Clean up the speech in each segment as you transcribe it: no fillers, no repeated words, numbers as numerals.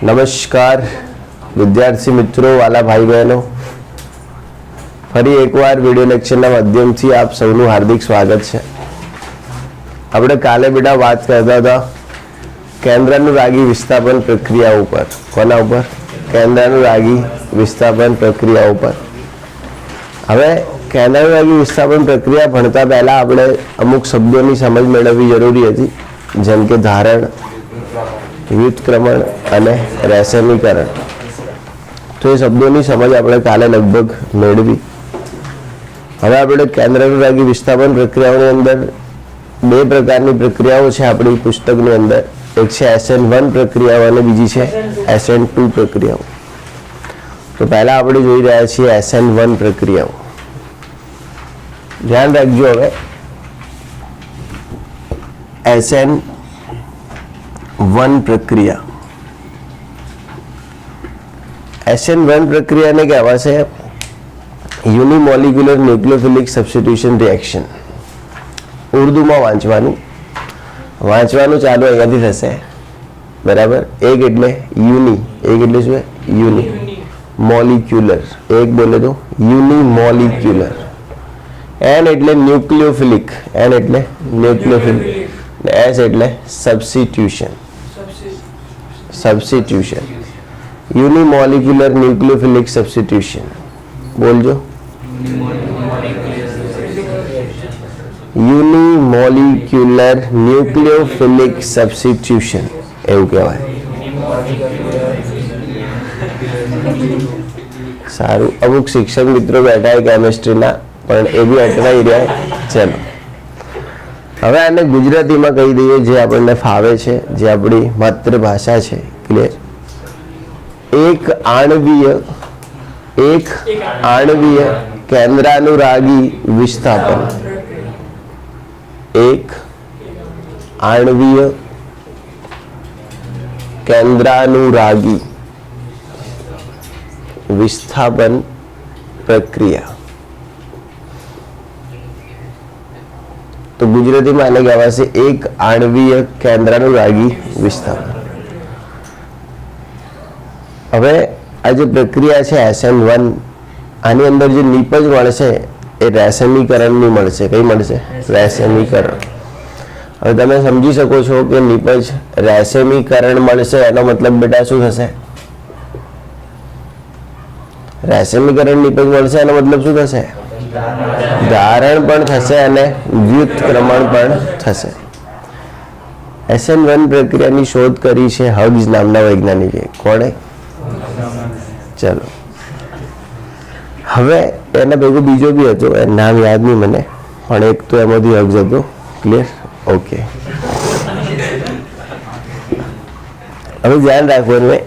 નમસ્કાર વિદ્યાર્થી મિત્રો, વાલા ભાઈ બહેનો, ફરી એકવાર વિડીયો લેક્ચરના માધ્યમથી આપ સૌનું હાર્દિક સ્વાગત છે. આપણે કાલે બેટા વાત કરતા હતા કેન્દ્રાનુરાગી વિસ્થાપન પ્રક્રિયા ઉપર. કોના ઉપર? કેન્દ્રાનુરાગી વિસ્થાપન પ્રક્રિયા ઉપર. હવે કેન્દ્રાનુરાગી વિસ્થાપન પ્રક્રિયા ભણતા પહેલા આપણે અમુક શબ્દોની સમજ મેળવવી જરૂરી હતી, જેમ કે ધારણ, વ્યુત્ક્રમણ અને રેશમીકરણ. તો એ શબ્દોની સમજ આપણે કાલે લગભગ મેળવી. હવે આપણે કેન્દ્રાનુરાગી વિસ્થાપન પ્રક્રિયાઓની અંદર બે પ્રકારની પ્રક્રિયાઓ છે આપણી પુસ્તકની અંદર. એક છે SN1 પ્રક્રિયાઓ અને બીજી છે SN2 પ્રક્રિયાઓ. તો પહેલા આપણે જોઈ રહ્યા છીએ SN1 પ્રક્રિયાઓ. ધ્યાન રાખજો. હવે SN1 પ્રક્રિયા, SN1 પ્રક્રિયાને કહેવાશે યુનિમોલિક્યુલર ન્યુક્લિયોફિલિક સબસ્ટિટ્યુશન રિએક્શન. ઉર્દુમાં વાંચવાનું ચાલુ અહીંયાથી થશે, બરાબર. એક એટલે યુની, એક એટલે શું? યુની મોલિક્યુલર. એક બોલે તો યુનિમોલિક્યુલર. એન એટલે ન્યુક્લિયોફિલિક, એન એટલે ન્યુક્લિયોફિલિક, એસ એટલે સબસ્ટિટ્યુશન. યુનિમોલિક્યુલર ન્યુક્લિયોફિલિક સબસ્ટિટ્યુશન. બોલજો. યુનિમોલિક્યુલર ન્યુક્લિયોફિલિક સબસ્ટિટ્યુશન એવું કહેવાય. સારું. અમુક શિક્ષક મિત્રો બેઠા હોય કેમેસ્ટ્રીના, પણ એ બી અટવાઈ રહ્યા. ચલો હવે આને ગુજરાતીમાં કહી દઈએ, જે આપણને ફાવે છે, જે આપણી માતૃભાષા છે. ક્લિયર? એક આણવીય કેન્દ્રાનુરાગી વિસ્થાપન. એક આણવીય કેન્દ્રાનુરાગી વિસ્થાપન પ્રક્રિયા. તો ગુજરાતીમાં આને કહેવાશે એક આણવીય કેન્દ્રાનુરાગી વિસ્થાપન. હવે આ જે પ્રક્રિયા છે SN1, આની અંદર જે નિપજ મળશે એ રેશમીકરણની મળશે. કઈ મળશે? રેશમીકરણ. હવે તમે સમજી શકો છો કે નિપજ રેશમીકરણ મળશે એનો મતલબ બેટા શું થશે? રેશમીકરણ નિપજ મળશે એનો મતલબ શું થશે? ધારણ પણ થશે અને વ્યુત્ક્રમણ પણ થશે. SN1 પ્રક્રિયાની શોધ કરી છે હગ્સ નામના વૈજ્ઞાનિકે. કોણે? ચલો હવે એના ભેગું બીજો બી હતો, એ નામ યાદ નહીં મને, પણ એક તો એમાંથી હગ્સ હતો. ક્લિયર? ઓકે. હવે ધ્યાન રાખવાનું,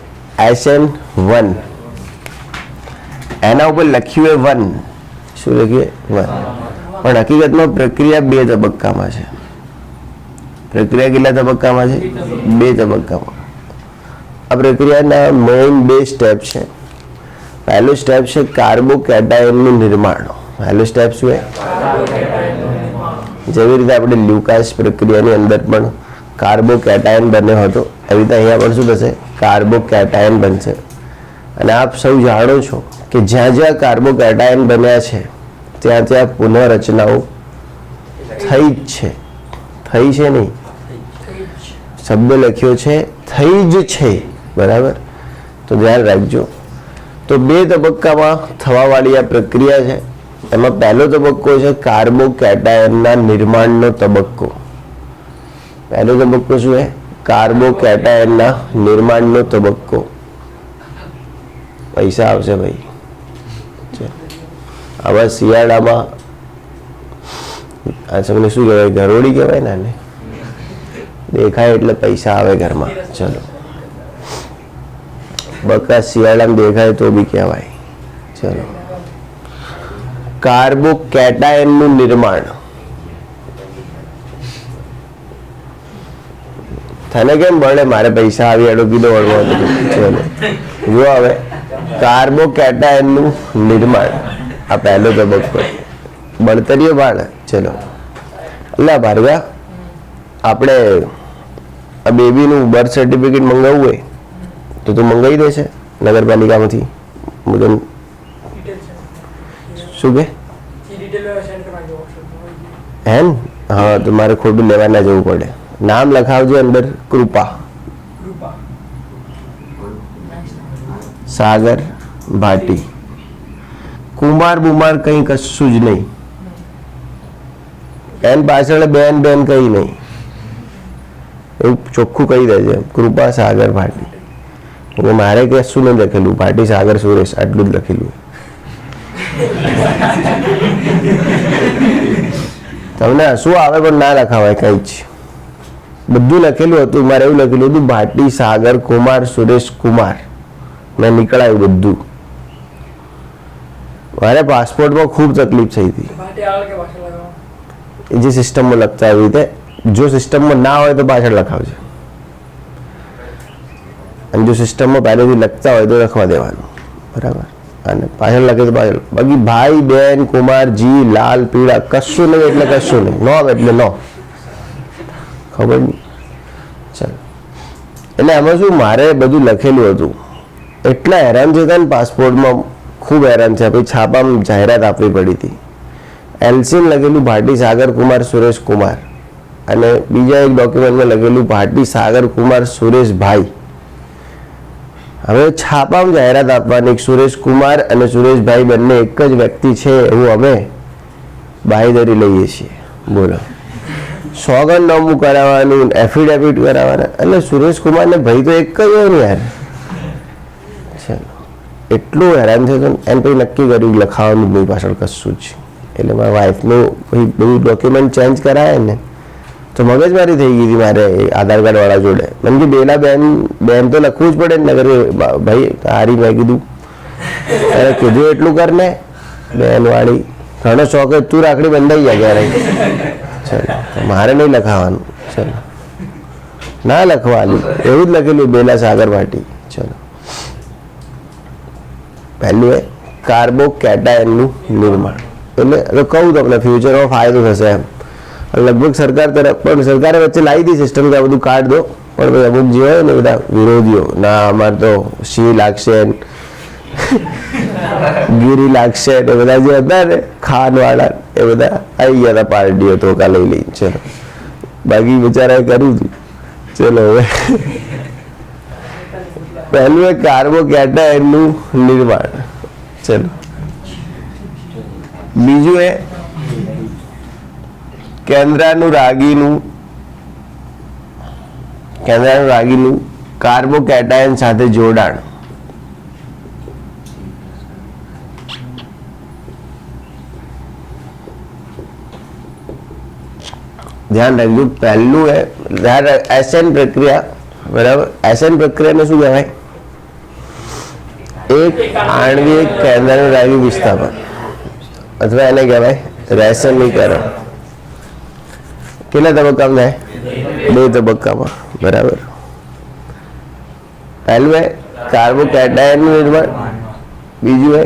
SN1 એના ઉપર લખ્યું એ 1. શું લખ્યું? 1. પણ હકીકતમાં પ્રક્રિયા બે તબક્કામાં છે. પ્રક્રિયા કેટલા તબક્કામાં છે? બે તબક્કામાં. આ પ્રક્રિયાના મેઇન બે સ્ટેપ છે. પહેલું સ્ટેપ છે કાર્બોકેટાયનનું નિર્માણ. પહેલું સ્ટેપ શું છે? જેવી રીતે આપણે લ્યુકાસ પ્રક્રિયાની અંદર પણ કાર્બોકેટાયન બન્યો હતો, એવી રીતે અહીંયા પણ શું થશે? કાર્બોકેટાયન બનશે. અને આપ સૌ જાણો છો કે જ્યાં જ્યાં કાર્બોકેટાયન બન્યા છે ત્યાં ત્યાં પુનઃરચનાઓ થઈ જ છે. થઈ છે નહીં, શબ્દ લખ્યો છે થઈ જ છે, બરાબર. તો ધ્યાન રાખજો. તો બે તબક્કામાં થવાવાળી આ પ્રક્રિયા છે. એમાં પહેલો તબક્કો છે કાર્બોકેટાયનના નિર્માણનો તબક્કો. પહેલો તબક્કો શું છે? કાર્બોકેટાયનના નિર્માણનો તબક્કો. પૈસા આવશે ભાઈ. આવા શિયાળામાં આ તમને શું કહેવાય? ઘરોડી કહેવાય ને આને. દેખાય એટલે પૈસા આવે ઘરમાં. ચલો બકા શિયાળામાં દેખાય તો બી કહેવાય. ચલો કાર્બોકેટાયનનું નિર્માણ. તને કેમ બળે? મારે પૈસા આવી એડો કીધો વળવા હતું. ચલો જો હવે કાર્બોકેટાયનનું નિર્માણ, આ પહેલો તબક્કો. બળતરીઓ બાળ. ચલો એટલે ભાર્ગા, આપણે આ બેબીનું બર્થ સર્ટિફિકેટ મંગાવવું હોય તો તો તું મંગાવી દેશે નગરપાલિકામાંથી મુજબ શું કે હે ને? હા તો મારે ખોટું લેવા ના જવું પડે. નામ લખાવજો અંદર કૃપા સાગર ભાટી. કુમાર બુમાર કઈ કશું જ નહીં. એન પાછળ બેન બેન કઈ નહીં, એવું ચોખ્ખું કહી દેજે કૃપા સાગર ભાટી. મારે કશું નહીં લખેલું, ભાટી સાગર સુરેશ આટલું જ લખેલું. તમને શું આવે પણ ના લખાવાય કઈ જ. બધું લખેલું હતું, મારે એવું લખેલું હતું ભાટી સાગર કુમાર સુરેશ કુમાર. મેં નીકળાયું બધું. મારે પાસપોર્ટમાં ખૂબ તકલીફ થઈ હતી. જે સિસ્ટમમાં લખતા આવી રીતે, જો સિસ્ટમમાં ના હોય તો પાછળ લખાવજો, અને જો સિસ્ટમમાં પહેલેથી લખતા હોય તો લખવા દેવાનું, બરાબર. અને પાછળ લખે તો પાછળ. બાકી ભાઈ બેન કુમાર જી લાલ પીળા કશું નહીં એટલે કશું નહીં. નો એટલે નો, ખબર નહીં. ચાલો, એટલે આમાં શું મારે બધું લખેલું હતું. એટલા હેરાન થયા ને પાસપોર્ટમાં, ખૂબ હેરાન થયા. પછી છાપામાં જાહેરાત આપવી પડી હતી. એલસીમ લખેલું ભાટી સાગર કુમાર સુરેશ કુમાર, અને બીજા એક ડોક્યુમેન્ટમાં લખેલું ભાટી સાગર કુમાર સુરેશભાઈ. હવે છાપામાં જાહેરાત આપવાની સુરેશ કુમાર અને સુરેશભાઈ બંને એક જ વ્યક્તિ છે એવું અમે બાંહેધરી લઈએ છીએ. બોલો, સોગંદનામું કરાવવાનું, એફિડેવિટ કરાવવાના, એટલે સુરેશ કુમાર ને ભાઈ તો એક જ હોય ને યાર. ચાલો, એટલું હેરાન થયું એને પછી નક્કી કર્યું લખાવાનું નહીં પાછળ કશું જ. એટલે મારા વાઈફનું બધું ડોક્યુમેન્ટ ચેન્જ કરાય ને તો મગજમારી થઈ ગઈ હતી મારે આધાર કાર્ડ વાળા જોડે. મને કે બેલા બેન તો લખવું જ પડે ને, નગર ભાઈ હારી. મેં કીધું અરે કીધું એટલું કર ને બેન વાળી, ઘણો શોખ હોય, તું રાખડી બંધાઈ જાય ક્યારે. ચાલો, મારે નહીં લખાવાનું. ચાલો, ના લખવાનું, એવું જ લખેલું બેલા સાગર ભાટી. ચલો, પહેલું એ કાર્બોકેટાયનનું નિર્માણ. એટલે હવે કહું તમને ફ્યુચરમાં ફાયદો થશે એમ. લગભગ સરકાર તરફ પણ સરકારે વચ્ચે લાવી દી સિસ્ટમ કે આ બધું કાઢ દો, પણ અમુક જે હોય ને બધા વિરોધીઓ, ના અમારે તો સિંહ લાગશે ગીરી લાગશે ને બધા જે હતા ને ખાન વાળા એ બધા આવી ગયા હતા પાર્ટીઓ ધોકા લઈ લઈ. ચલો, બાકી બિચારાએ કર્યું હતું. ચલો, હવે પહેલું એ કાર્બોકેટાયનનું નિર્માણ. ચલો, બીજું એ કેન્દ્રાનુરાગીનું કાર્બોકેટાયન સાથે જોડાણ. ધ્યાન રાખજો, પહેલું એ એસએન પ્રક્રિયા, બરાબર. એસએન પ્રક્રિયાને શું કહેવાય? એક આણ્વિક કેન્દ્રાનુરાગી વિસ્થાપન, અથવા એને કહેવાય રેશમીકરણ. કેટલા તબક્કામાં થાય? 2 તબક્કામાં, બરાબર. પહેલું એ કાર્બોકેટાયનનું નિર્માણ, બીજું એ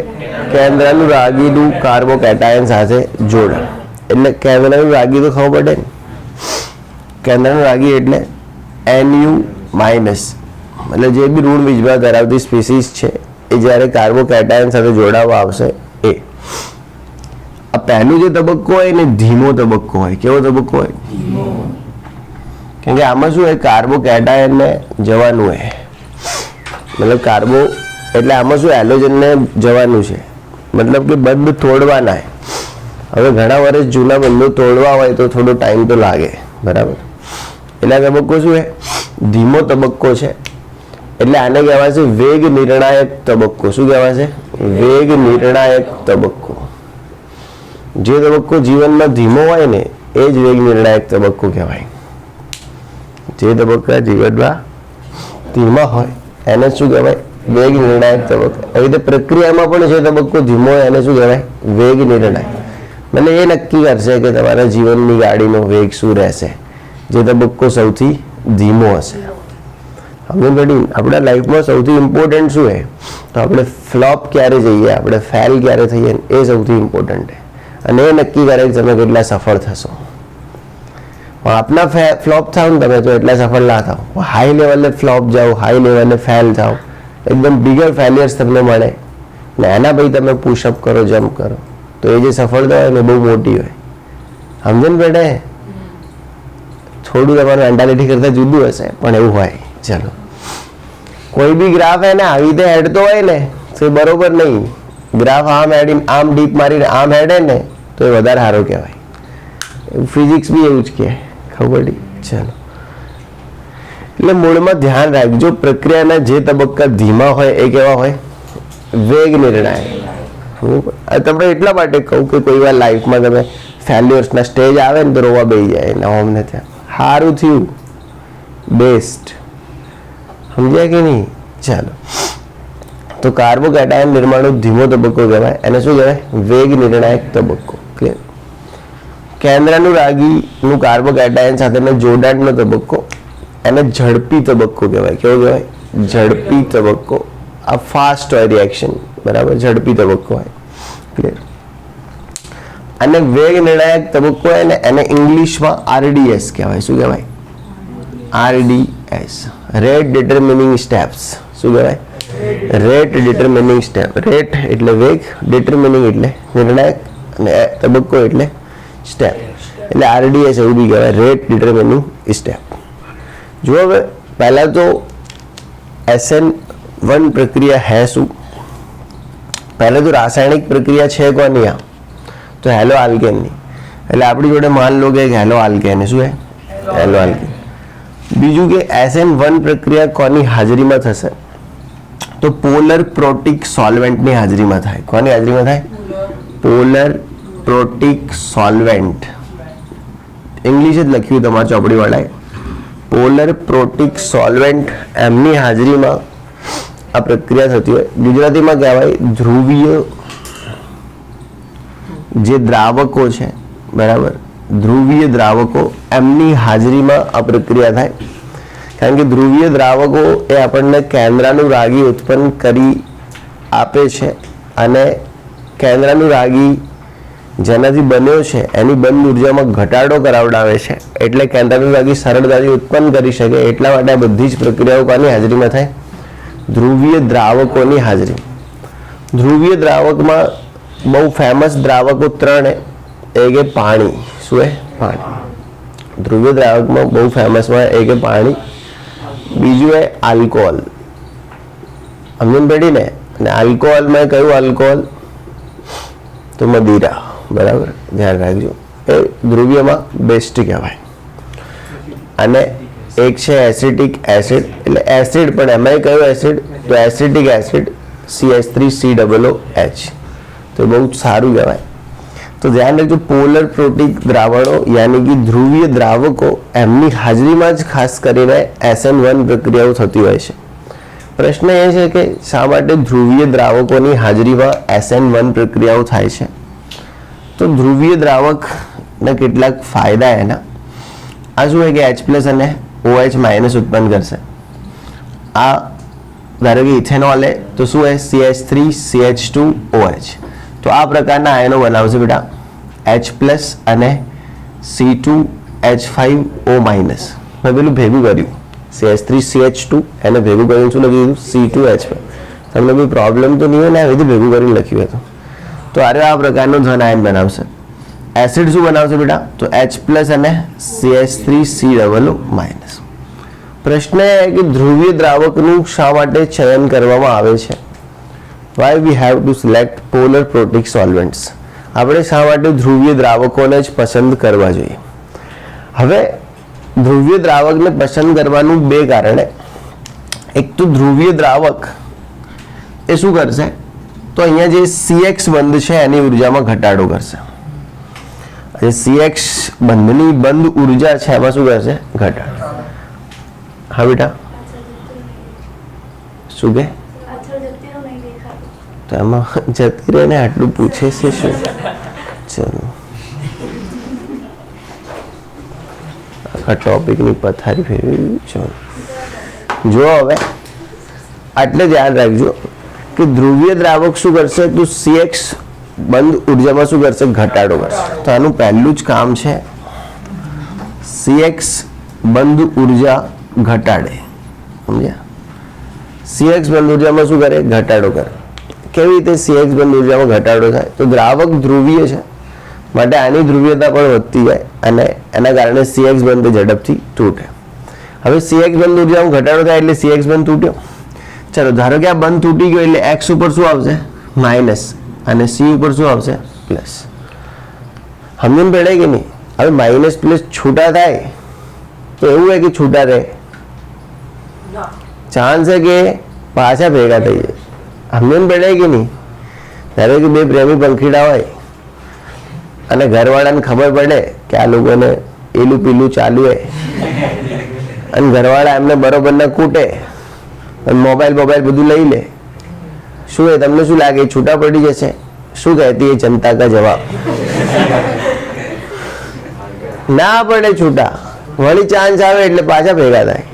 કેન્દ્રાનુરાગીનું કાર્બોકેટાયન સાથે જોડાણ. એટલે કેન્દ્રાનુરાગી તો ખબર પડે ને, કેન્દ્રાનુરાગી એટલે NU-, એટલે જે બી ઋણ વીજભાર ધરાવતી સ્પીસીસ છે એ જ્યારે કાર્બોકેટાયન સાથે જોડાવા આવશે એ. આ પહેલું જે તબક્કો હોય ને ધીમો તબક્કો હોય. કેવો તબક્કો હોય? કેમ કે આમાં શું હોય, કાર્બોકેટાયનને જવાનું હોય, મતલબ કાર્બો એટલે આમાં શું હેલોજનને જવાનું છે, મતલબ કે બંધ તોડવાના. હવે ઘણા વર્ષ જૂના બંધો તોડવા હોય તો થોડો ટાઈમ તો લાગે, બરાબર. એટલે આ તબક્કો શું છે? ધીમો તબક્કો છે. એટલે આને કહેવાય છે વેગ નિર્ણાયક તબક્કો. શું કહેવાય છે? વેગ નિર્ણાયક તબક્કો. જે તબક્કો જીવનમાં ધીમો હોય ને એ જ વેગ નિર્ણાયક તબક્કો કહેવાય. જે તબક્કા જીવનમાં ધીમા હોય એને શું કહેવાય? વેગ નિર્ણાયક તબક્કો. એવી રીતે પ્રક્રિયામાં પણ જે તબક્કો ધીમો હોય એને શું કહેવાય? વેગ નિર્ણાયક. મને એ નક્કી કરશે કે તમારા જીવનની ગાડીનો વેગ શું રહેશે, જે તબક્કો સૌથી ધીમો હશે. આપણા લાઈફમાં સૌથી ઇમ્પોર્ટન્ટ શું છે? તો આપણે ફ્લોપ ક્યારે જઈએ, આપણે ફેલ ક્યારે થઈએ, એ સૌથી ઇમ્પોર્ટન્ટ છે. અને એ નક્કી કરે કે તમે કેટલા સફળ થશો. આપના ફ્લોપ થાવ ને તમે તો એટલા સફળ ના થાવ. હાઈ લેવલે ફ્લોપ જાઓ, હાઈ લેવલે ફેલ થાવ એકદમ બિગર ફેલિયર્સ તમને મળે ને એના પછી તમે પુશઅપ કરો, જમ્પ કરો, તો એ જે સફળતા હોય ને બહુ મોટી હોય. સમજે ને બેટા? થોડું તમારું મેન્ટાલિટી કરતા જુદું હશે પણ એવું હોય. ચલો, કોઈ બી ગ્રાફ હે ને આવી રીતે હેડતો હોય ને તો બરોબર નહીં. ગ્રાફ આમ હેડીને આમ ડીપ મારીને આમ હેડે ને તો એ વધારે સારો કહેવાય. ફિઝિક્સ બી એવું જ કહે. ખબર પડી? ચલો, એટલે મૂળમાં ધ્યાન રાખજો, પ્રક્રિયાના જે તબક્કા ધીમા હોય એ કેવા હોય? વેગ નિર્ણાયક. તમને એટલા માટે કહું કે કોઈ વાર લાઈફમાં તમે ફેલ્યુઅર્સના સ્ટેજ આવે ને તો રોવા બેસી જાય ને અમને ત્યાં સારું થયું બેસ્ટ. સમજ્યા કે નહીં? ચાલો, તો કાર્બોકેટાયન નિર્માણનો ધીમો તબક્કો કહેવાય. એને શું કહેવાય? વેગ નિર્ણાયક તબક્કો. ક્લિયર? કેન્દ્રાનુરાગીનું કાર્બોકેટાયન સાથેના જોડાણનો તબક્કો એને ઝડપી તબક્કો કહેવાય. કેવો કહેવાય? ઝડપી તબક્કો. આ ફાસ્ટ હોય રિએક્શન, બરાબર? ઝડપી તબક્કો હોય. ક્લિયર? અને વેગ નિર્ણાયક તબક્કો હોય ને એને ઇંગ્લિશમાં RDS કહેવાય. શું કહેવાય? RDS, rate determining steps. શું કહેવાય? Rate ડિટર્મિનિંગ step. રેટ એટલે વેગ, ડિટર્મિનિંગ એટલે નિર્ણાયક, અને તબક્કો એટલે સ્ટેપ. એટલે RDS એવું બી કહેવાય, રેટ ડિટર્મિનિંગ સ્ટેપ. જો હવે પહેલા તો SN1 પ્રક્રિયા હે શું? પહેલા તો રાસાયણિક પ્રક્રિયા છે કોની? આ તો હેલો આલ્કેનની. એટલે આપણી જોડે માન લો કે હેલો આલ્કેન. શું હે? Hello alkane. બીજું કે SN1 પ્રક્રિયા કોની હાજરીમાં થશે? તો પોલર પ્રોટિક સોલ્વેન્ટની હાજરીમાં થાય. કોની હાજરીમાં થાય? Polar protic solvent. ઇંગ્લિશ જ લખ્યું તમારા ચોપડી વાળાએ. પોલર પ્રોટિક સોલ્વેન્ટ એમની હાજરીમાં આ પ્રક્રિયા થતી હોય. ગુજરાતીમાં કહેવાય ધ્રુવીય જે દ્રાવકો છે, બરાબર? ધ્રુવીય દ્રાવકો એમની હાજરીમાં આ પ્રક્રિયા થાય. કારણ કે ધ્રુવીય દ્રાવકો એ આપણને કેન્દ્રાનુરાગી ઉત્પન્ન કરી આપે છે અને કેન્દ્રાનુરાગી જેનાથી બન્યો છે એની બંધ ઉર્જામાં ઘટાડો કરાવડાવે છે. એટલે કેન્દ્રાનુરાગી સરળતાથી ઉત્પન્ન કરી શકે. એટલા માટે આ બધી જ પ્રક્રિયાઓ કોની હાજરીમાં થાય? ધ્રુવીય દ્રાવકોની હાજરી. ધ્રુવીય દ્રાવકમાં બહુ ફેમસ દ્રાવકો 3 એક એ પાણી. શું હે? પાણી. ધ્રુવીય દ્રાવકમાં બહુ ફેમસમાં એક એ પાણી, બીજું એ આલ્કોહોલ. સમજણ પડી ને? અને આલ્કોહોલમાં કયું આલ્કોહોલ? તો મદિરા. બરાબર? ધ્યાન રાખજો. એ ધ્રુવીયમાં બેસ્ટ કહેવાય. અને એક છે એસિટિક એસિડ. એટલે એસિડ પણ એમાં કયું એસિડ? તો એસિટિક એસિડ CH3COOH. તો બહુ જ સારું કહેવાય. તો ધ્યાન રાખજો, પોલર પ્રોટિક દ્રાવણો યાની કે ધ્રુવીય દ્રાવકો એમની હાજરીમાં જ ખાસ કરીને SN1 પ્રક્રિયાઓ થતી હોય છે. પ્રશ્ન એ છે કે શા માટે ધ્રુવીય દ્રાવકોની હાજરીમાં SN1 પ્રક્રિયાઓ થાય છે? તો ધ્રુવીય દ્રાવકના કેટલાક ફાયદા એના. આ શું હોય કે H+ અને OH- ઉત્પન્ન કરશે. આ ધારો કે ઇથેનોલ હે તો શું હોય? CH3CH2OH. તો આ પ્રકારના આયનો બનાવશે બેટા, H+ અને C2H5O-. મેં પેલું ભેગું કર્યું, CH3CH2 એને ભેગું કરીને શું લખી દીધું? C2H5. તમને કોઈ પ્રોબ્લેમ તો નહીં હોય ને? આવી રીતે ભેગું કરીને લખ્યું હતું. તો આ પ્રકારનો ધન આયન બનાવશે. એસિડ શું બનાવશે બેટા? તો H+ અને CH3COO-. પ્રશ્ન એ કે ધ્રુવીય દ્રાવકનું શા માટે ચયન કરવામાં આવે છે? Why we have to select polar protic solvents? આપણે શા માટે ધ્રુવીય દ્રાવકોને જ પસંદ કરવા જોઈએ? હવે ધ્રુવીય દ્રાવકને પસંદ કરવાનું બે કારણે. એક તો ધ્રુવીય દ્રાવક એ શું કરશે? તો અહીંયા જે CX બંધ છે એની ઉર્જામાં ઘટાડો કરશે. જે CX બંધની બંધ ઉર્જા છે એમાં શું કરશે? ઘટાડો. હા બેટા, શું કે? તો એમાં જતી રહે ને આટલું પૂછે છે શું? ચલો, આખા ટોપિકની પથારી ફેરવી. ચલો જો હવે આટલે ધ્યાન રાખજો કે ધ્રુવીય દ્રાવક શું કરશે? તો CX બંધ ઉર્જામાં શું કરશે? ઘટાડો કરશે. તો આનું પહેલું જ કામ છે CX બંધ ઉર્જા ઘટાડે. સમજ્યા? CX બંધ ઉર્જામાં શું કરે? ઘટાડો કરે. કેવી રીતે CX બંધ ઉર્જામાં ઘટાડો થાય? તો દ્રાવક ધ્રુવીય છે માટે આની ધ્રુવીયતા પણ વધતી જાય અને એના કારણે CX બંધ ઝડપથી તૂટે. હવે CX બંધ ઉર્જામાં ઘટાડો થાય એટલે CX બંધ તૂટ્યો. ચલો ધારો કે આ બંધ તૂટી ગયો એટલે X ઉપર શું આવશે? માઇનસ અને C ઉપર શું આવશે? પ્લસ. સમજણ પડે કે નહીં? હવે માઇનસ પ્લસ છૂટા થાય તો એવું હોય કે છૂટા રહે? ચાન્સ છે કે પાછા ભેગા થઈ જાય. સમજણ પડે કે નહીં? ધારો કે બે પ્રેમી પંખીડા હોય અને ઘરવાળાને ખબર પડે કે આ લોકોને એલું પીલું ચાલુ હોય અને ઘરવાળા એમને બરોબર ના કૂટે અને મોબાઈલ બધું લઈ લે, શું એ તમને શું લાગે? છૂટા પડી જશે? શું કહેતી એ જનતા કા જવાબ? ના પડે છૂટા, વળી ચાન્સ આવે એટલે પાછા ભેગા થાય.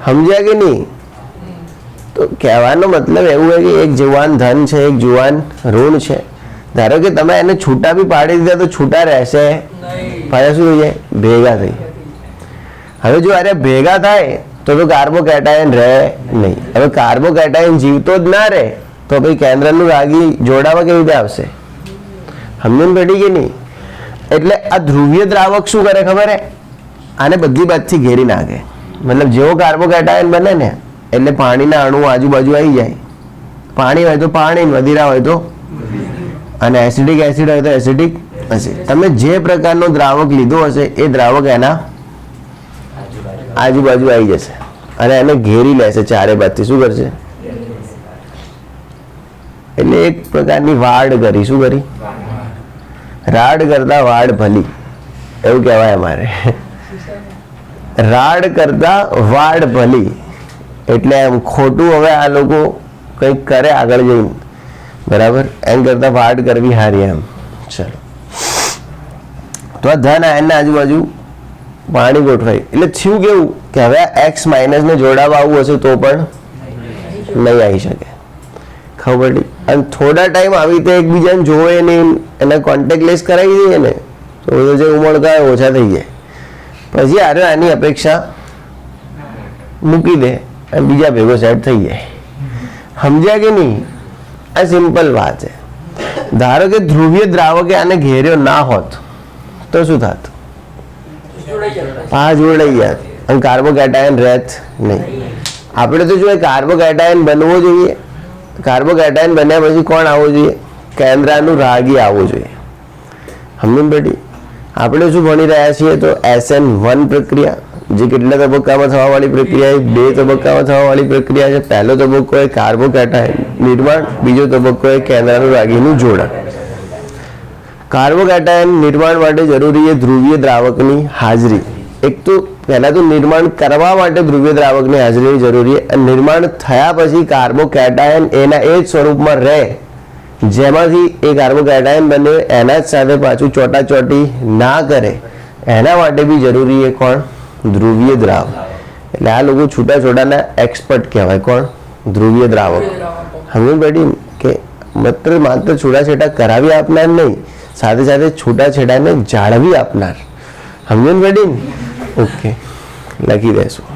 સમજ્યા કે નહીં? તો કહેવાનો મતલબ એવું હોય કે એક જુવાન ધન છે, એક જુવાન ઋણ છે. ધારો કે તમે એને છૂટા બી પાડી દીધા તો છૂટા રહેશે? પાછા શું થઈ જાય? ભેગા થઈ. હવે જો અરે ભેગા થાય તો કાર્બોકેટાયન રહે નહીં. હવે કાર્બોકેટાયન જીવતો જ ના રહે તો ભાઈ કેન્દ્રનું રાગી જોડાવા કેવી રીતે આવશે? સમજણ પડી કે નહીં? એટલે આ ધ્રુવીય દ્રાવક શું કરે ખબર હે? આને બધી બાજુથી ઘેરી નાખે. મતલબ જેવો કાર્બોકેટાયન બને ને એટલે પાણીના અણુ આજુબાજુ આવી જાય. પાણી હોય તો પાણી, મદિરા હોય તો, અને એસિડિક એસિડ હોય તો એસિડિક એસિડ. તમે જે પ્રકારનો દ્રાવક લીધો હશે એ દ્રાવક એના આજુબાજુ આવી જશે અને એને ઘેરી લેશે ચારે બાજુથી. શું કરશે? એટલે એક પ્રકારની વાડ કરી. શું કરી? રાડ કરતા વાડ ભલી, એવું કહેવાય અમારે. રાડ કરતા વાડ ભલી એટલે એમ ખોટું હવે આ લોકો કંઈક કરે આગળ જઈને, બરાબર, એમ કરતા વાડ કરવી હારી એમ. ચલો તો આ ધન આયનના આજુબાજુ પાણી ગોઠવાય એટલે થયું કેવું કે હવે X માઇનસ ને જોડાવા આવવું હશે તો પણ નહીં આવી શકે. ખબર પડી? અને થોડા ટાઈમ આવી રીતે એકબીજાને જોવે નહીં, એને કોન્ટેક્ટ લેસ કરાવી દઈએ ને તો જે ઉમળકા ઓછા થઈ જાય. પછી આરે આની અપેક્ષા મૂકી દે અને બીજા ભેગો સેટ થઈ જાય. સમજ્યા કે નહીં? આ સિમ્પલ વાત છે. ધારો કે ધ્રુવીય દ્રાવકે આને ઘેર્યો ના હોત તો શું થાત? હા, જોડાઈ જાય અને કાર્બોકેટાયન રહેત નહીં. આપણે તો જોઈએ કાર્બોકેટાયન બનવો જોઈએ. કાર્બોકેટાયન બન્યા પછી કોણ આવવું જોઈએ? કેન્દ્રનું રાગી આવવું જોઈએ. સમજણ પડી? આપણે શું ભણી રહ્યા છીએ? તો SN1 પ્રક્રિયા, જે કેટલા તબક્કામાં થવાવાળી પ્રક્રિયા? 2 તબક્કામાં થવાવાળી પ્રક્રિયા છે. પહેલો તબક્કો એ કાર્બોકેટાયન નિર્માણ, બીજો તબક્કો એ કેન્દ્રનું રાગીનું જોડાણ. કાર્બોકેટાયન નિર્માણ માટે જરૂરી છે ધ્રુવીય દ્રાવકની હાજરી. એક તો પહેલા તો નિર્માણ કરવા માટે ધ્રુવીય દ્રાવકની હાજરી જરૂરી છે. અને નિર્માણ થયા પછી કાર્બોકેટાયન એના એ જ સ્વરૂપમાં રહે જેમાંથી એ કાર્બોકેટાયન બને, એના જ સાથે પાછું ચોટાચોટી ના કરે, એના માટે બી જરૂરી છે કોણ? ધ્રુવીય દ્રાવક. એટલે આ લોકો છૂટા છોટાના એક્સપર્ટ કહેવાય. કોણ? ધ્રુવીય દ્રાવક. સમજ પડી કે માત્ર છૂટાછેટા કરાવી આપનાર નહીં, સાથે સાથે છૂટાછેડાને જાળવી આપનાર. સમજણ પડી ને? ઓકે, લખી દેશું.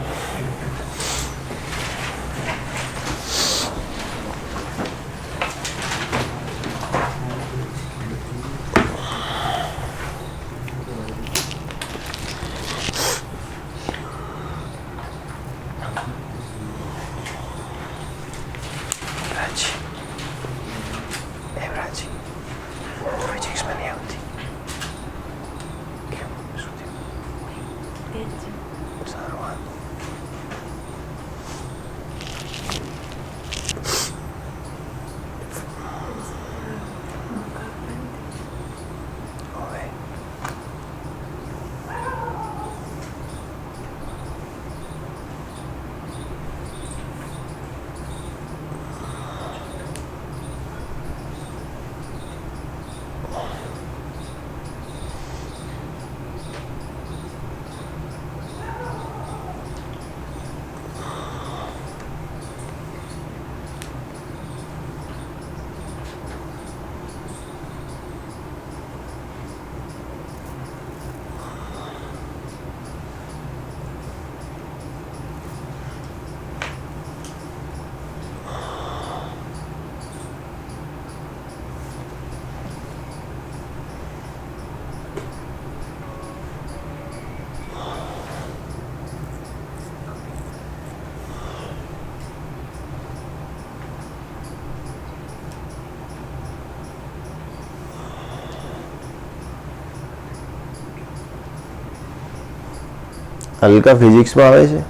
હલકા ફિઝિક્સમાં આવે છે,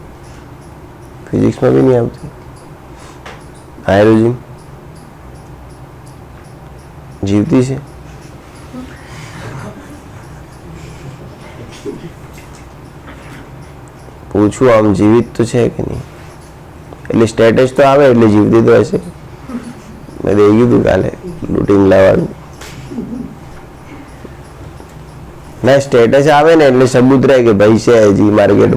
ફિઝિક્સમાં બી નહીં આવતી. હાઇડ્રોજન જીવતી છે? પૂછું આમ જીવિત તો છે કે નહીં? એટલે સ્ટેટસ તો આવે એટલે જીવતી તો હશે. મેં દઈ ગયું કાલે લૂંટીને લાવવાનું. ના, સ્ટેટસ આવે ને એટલે સબૂત રહે કે ભાઈ છે હજી માર્કેટ,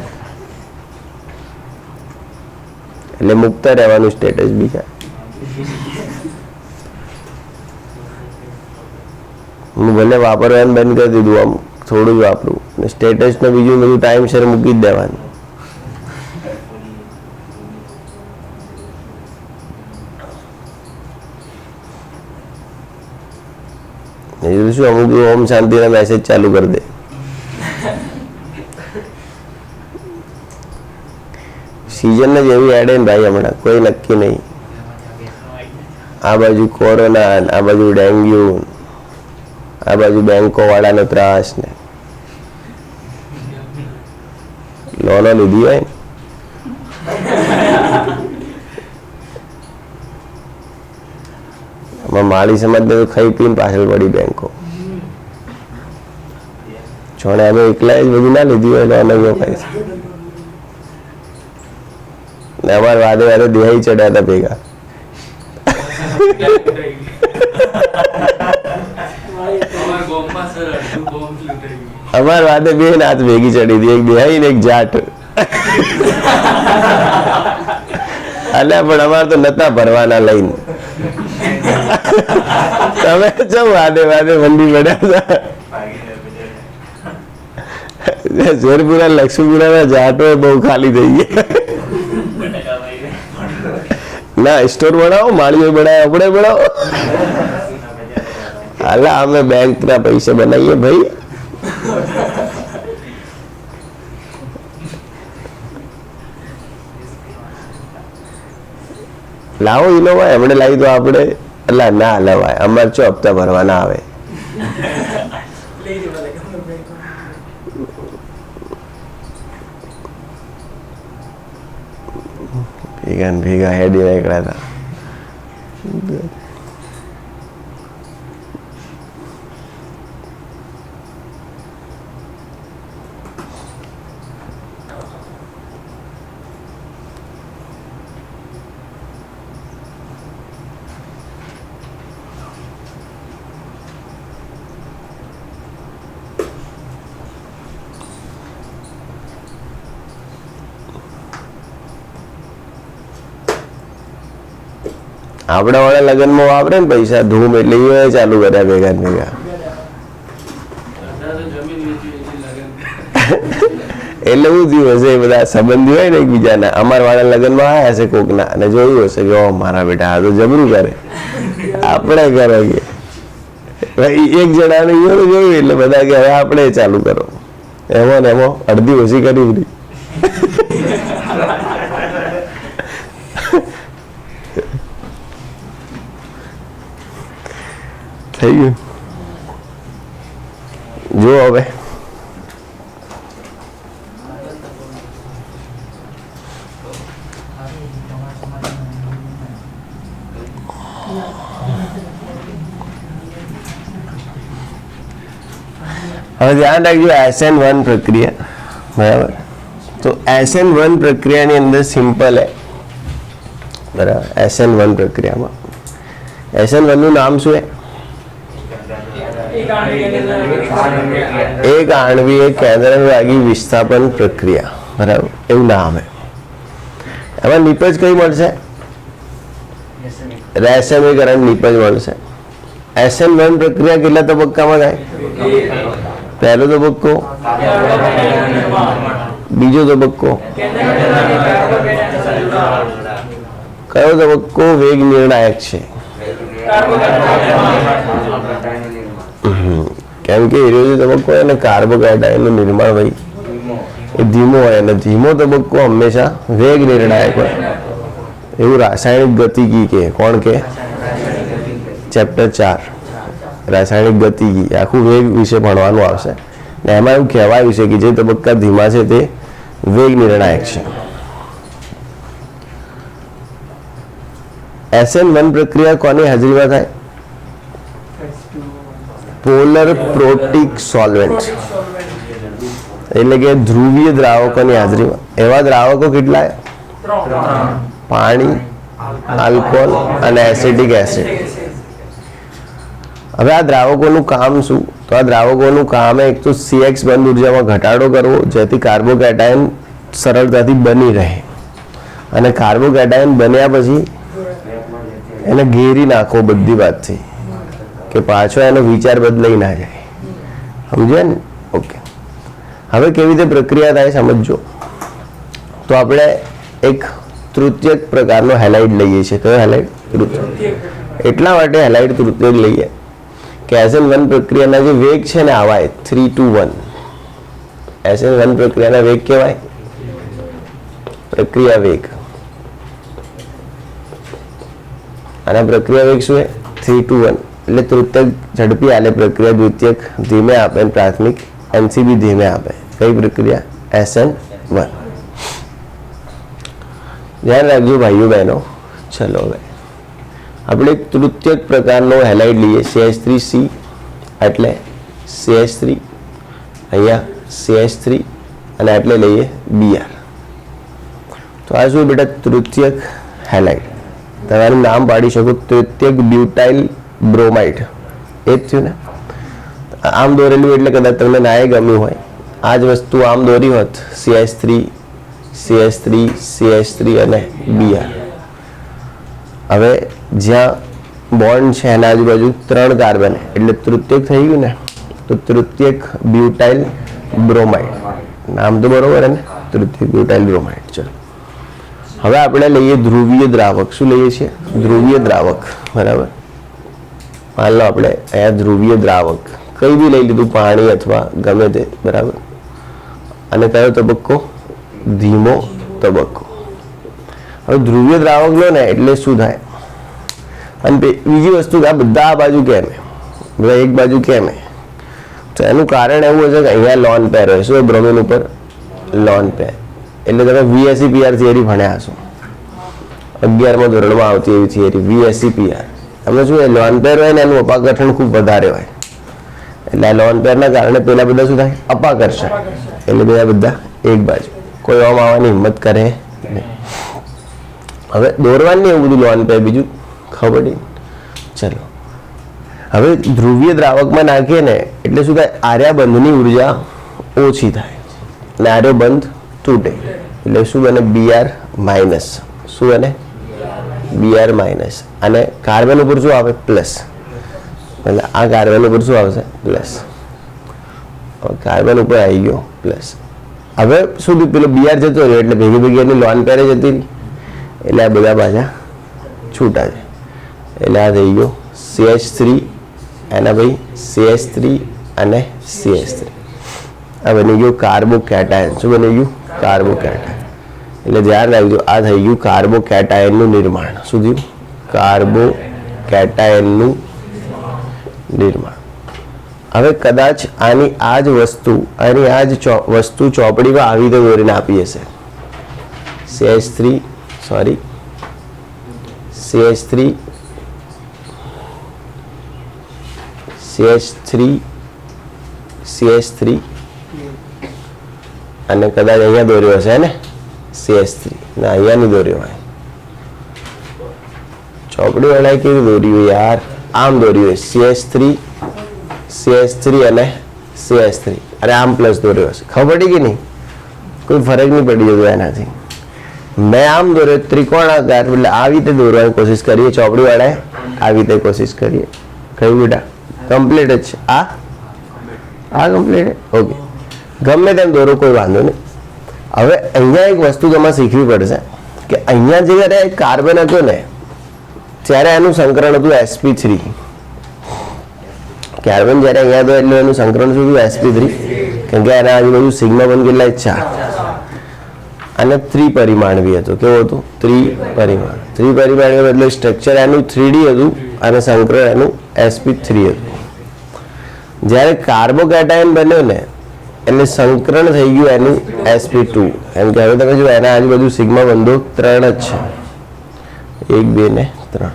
એટલે મૂકતા રહેવાનું સ્ટેટસ બીજા. હું ભલે વાપરવાનું બંધ કરી દીધું, આમ થોડું જ વાપરું. સ્ટેટસ ને બીજું બધું ટાઈમસર મૂકી જ દેવાનું. શું અમુક ઓમ શાંતિના મેસેજ ચાલુ કરી દે. સિઝન જ એવી એડે ને ભાઈ, હમણાં કોઈ નક્કી નહીં. આ બાજુ કોરોના, આ બાજુ ડેન્ગ્યુ, આ બાજુ બેંકો વાળાનો ત્રાસ ને લોનો લીધી હોય ને. માળી સમાજ ને ખાઈ પીને પાછળ પડી બેંકો. છોડે અમે એકલા જ બધું ના લીધી હોય લોન પૈસા. ને અમારે વાદે વાદે દેહાઈ ચડ્યા હતા ભેગા. અમાર વાદે બે નાથ ભેગી ચડી હતી, એક દેહાઈ ને એક જાટ. અલ્યા પણ અમારે તો નતા ભરવાના લઈને. તમે ચમ વાદે વાદે મંડી પડ્યા હતા. ઝેરપુરા લક્ષ્મીપુરા ના જાટો બહુ ખાલી થઈ ગયા. ના, સ્ટોર બનાવો, માળીઓ બનાવો, આપણે બનાવો. હાલા અમે બેંક ના પૈસા બનાવીએ ભાઈ. લાવો ઇનોવા, એમણે લાવી તો આપણે. એટલે ના લવાય, અમારે ચો હપ્તા ભરવાના આવે. ભેગા ને ભેગા હેડી નીકળ્યા હતા. આપડા વાળા લગ્નમાં વાપરે ને પૈસા ધૂમ, એટલે એ ચાલુ કર્યા ભેગા ભેગા. એટલે શું થયું હશે, બધા સંબંધી હોય ને એકબીજાના, અમારા વાળા લગ્નમાં આવ્યા હશે કોકના અને જોયું હશે કે ઓ મારા બેટા આ તો જબરું કરે, આપણે કરો કે ભાઈ. એક જણાને જોયું એટલે બધા કે હવે આપણે ચાલુ કરો. એમાં ને એમાં અડધી ઓછી કરી દીધી. થઈ ગયું. જો હવે ધ્યાન રાખજો SN1 પ્રક્રિયા, બરાબર. તો SN1 પ્રક્રિયાની અંદર સિમ્પલ હે, બરાબર. SN1 પ્રક્રિયામાં SN1 નું નામ શું હે? એક आणवीय કેન્દ્રવાગી વિસ્થાપન પ્રક્રિયા, બરાબર, એવું નામ હે. એમાં નિપજ કઈ મળશે? રેશમીકરણ નિપજ મળશે. SN1 પ્રક્રિયા કેટલા તબક્કામાં થાય? પહેલો તબક્કો, બીજો તબક્કો, કયો તબક્કો વેગ નિર્ણાયક છે? કેમ કે એ તબક્કો હોય ને કાર્બોકેટાયન નું નિર્માણ ભાઈ એ ધીમો હોય, અને ધીમો તબક્કો હંમેશા વેગ નિર્ણાયક હોય. એવું રાસાયણિક ગતિકી કે કોણ કે? ચેપ્ટર 4 રાસાયણિક ગતિકી, આખું વેગ વિશે ભણવાનું આવશે. ને એમાં એવું કહેવાયું છે કે જે તબક્કા ધીમા છે તે વેગ નિર્ણાયક છે. SN1 પ્રક્રિયા કોની હાજરીમાં થાય? પોલર પ્રોટિક સોલ્વેન્ટ એટલે કે ધ્રુવીય દ્રાવકોની હાજરીમાં. એવા દ્રાવકો કેટલા? પાણી, આલ્કોહોલ અને એસિટિક એસિડ. હવે આ દ્રાવકોનું કામ શું? તો આ દ્રાવકોનું કામ એક તો CX બંધ ઉર્જામાં ઘટાડો કરવો જેથી કાર્બોકેટાયન સરળતાથી બની રહે, અને કાર્બોકેટાયન બન્યા પછી એને ઘેરી નાખો બધી વાતથી કે પાછો એનો વિચાર બદલાઈ ના જાય. સમજ્યા ને? ઓકે. હવે કેવી રીતે પ્રક્રિયા થાય સમજો. તો આપણે એક તૃતીયક પ્રકારનો હેલાઇડ લઈએ છીએ. કયો હેલાઇડ? તૃતીયક. એટલા માટે હેલાઇડ તૃતીયક લઈએ કે SN1 પ્રક્રિયાના જે વેગ છે ને આવાય 3 to 1. SN1 પ્રક્રિયાના વેગ કહેવાય પ્રક્રિયા વેગ, અને પ્રક્રિયા વેગ શું છે? 3 to 1. એટલે તૃતીયક ઝડપી આલે પ્રક્રિયા, દ્વિતીયક ધીમે આપે, પ્રાથમિક MCB ધીમે આપે. કઈ પ્રક્રિયા? SN1. ધ્યાન રાખજો ભાઈઓ બહેનો. ચલો હવે આપણે એક તૃતીયક પ્રકારનો હેલાઇડ લઈએ CH3C, એટલે CH3, અહીંયા CH3 અને એટલે લઈએ Br. તો આ શું બેટા? તૃતીયક હેલાઇડ. તમારું નામ પાડી શકો તૃતીયક બ્યુટાઇલ બ્રોમાઇડ. એ જ થયું ને? આમ દોરેલું એટલે કદાચ તમને ના ગમ્યું હોય. આ જ વસ્તુ આમ દોરી હોત CH3 CH3 CH3 અને Br. હવે જ્યાં બોન્ડ છે એના આજુબાજુ 3 કાર્બન એટલે તૃતીયક થઈ ગયું ને. તો તૃતીયક બ્યુટાઇલ બ્રોમાઇડ. નામ તો બરોબર ને? તૃતીયક બ્યુટાઇલ બ્રોમાઇડ. ચલો હવે આપણે લઈએ ધ્રુવીય દ્રાવક. શું લઈએ છીએ? ધ્રુવીય દ્રાવક. બરાબર. માન લો આપણે અહીંયા ધ્રુવીય દ્રાવક કઈ બી લઈ લીધું, પાણી અથવા ગમે તે. બરાબર. અને કયો તબક્કો? ધીમો તબક્કો. હવે ધ્રુવીય દ્રાવક લો ને એટલે શું થાય? અને બીજી વસ્તુ કે આ બધા આ બાજુ કેમ? બધા એક બાજુ કેમ? તો એનું કારણ એવું હશે કે અહીંયા લોન પેર હોય. શું બ્રોમિન ઉપર લોન પેર? એટલે તમે VSEPR થિયરી ભણ્યા હશો, 11મા ધોરણમાં આવતી એવી થિયરી VSEPR. તમે શું લોન પેર હોય ને એનું અપાકર્ષણ ખૂબ વધારે હોય, એટલે આ લોન પેરના કારણે પેલા બધા શું થાય? અપાકર્ષણ. એટલે બધા એક બાજુ. કોઈ આમ આવવાની હિંમત કરે નહીં. હવે દોરવાની એવું બધું લોન પેર બીજું ખબર નહીં. ચલો હવે ધ્રુવીય દ્રાવકમાં નાખીએ ને એટલે શું થાય? આર્યાબંધની ઉર્જા ઓછી થાય અને આર્યબંધ તૂટે. એટલે શું બને? Br minus. શું બને? Br minus. અને કાર્બન ઉપર શું આવે? પ્લસ. એટલે આ કાર્બન ઉપર શું આવશે? પ્લસ. કાર્બન ઉપર આવી ગયો પ્લસ. હવે શું થયું? પેલો Br જતો રહ્યો એટલે ભેગી ભેગી એની લોન પેરે જતી રહી, એટલે આ બધા પાછા છૂટા છે. એટલે આ થઈ ગયો CH3 એના ભાઈ CH3 અને CH3. આ બની ગયું કાર્બોકેટાયન. શું બની ગયું? કાર્બોકેટાયન. એટલે ધ્યાન રાખજો આ થઈ ગયું કાર્બોકેટાયનનું નિર્માણ. શું થયું? કાર્બોકેટાયનનું નિર્માણ. હવે કદાચ આની આ જ વસ્તુ ચોપડીમાં આવી રીતે દોરીને આપી હશે. CH3 અને કદાચ અહીંયા દોર્યો હશે ને CH3 ના અહીંયા નહીં દોર્યો હોય. ચોપડી વાળાએ કેવી દોર્યું યાર? આમ દોર્યું CH3 અને CH3 અને આમ પ્લસ દોર્યો હશે. ખબર પડી કે નહીં? કોઈ ફરક નહીં પડી જતો એનાથી. મેં આમ દોર્યો ત્રિકોણાકાર, એટલે આવી રીતે દોરવાની કોશિશ કરીએ. ચોપડી વાળાએ આવી રીતે કોશિશ કરીએ. કયું બેટા? કમ્પ્લીટ જ છે. આ કમ્પ્લીટ. ઓકે, ગમે તેમ દોરો, કોઈ વાંધો નહીં. હવે અહીંયા એક વસ્તુ તમારે શીખવી પડશે કે અહીંયા જ્યારે કાર્બન હતો ને ત્યારે એનું સંકરણ હતું sp3. કાર્બન જ્યારે અહીંયા હતો એટલે એનું સંકરણ શું હતું? sp3. કારણ કે એના આજુબાજુ સિગ્મા બંધ કેટલા? 4. અને ત્રિપરિમાણવી હતો. કેવું હતું? ત્રિપરિમાણ. ત્રિપરિમાણીય એટલે સ્ટ્રક્ચર એનું 3D હતું અને સંકરણ એનું sp3 હતું. જ્યારે કાર્બોકેટાયન બન્યો ને એટલે સંકરણ થઈ ગયું એનું sp2 એમ કે હવે તમે જો એના આજુબાજુ સિગ્મા બંધો 3 જ છે 1 2 ને 3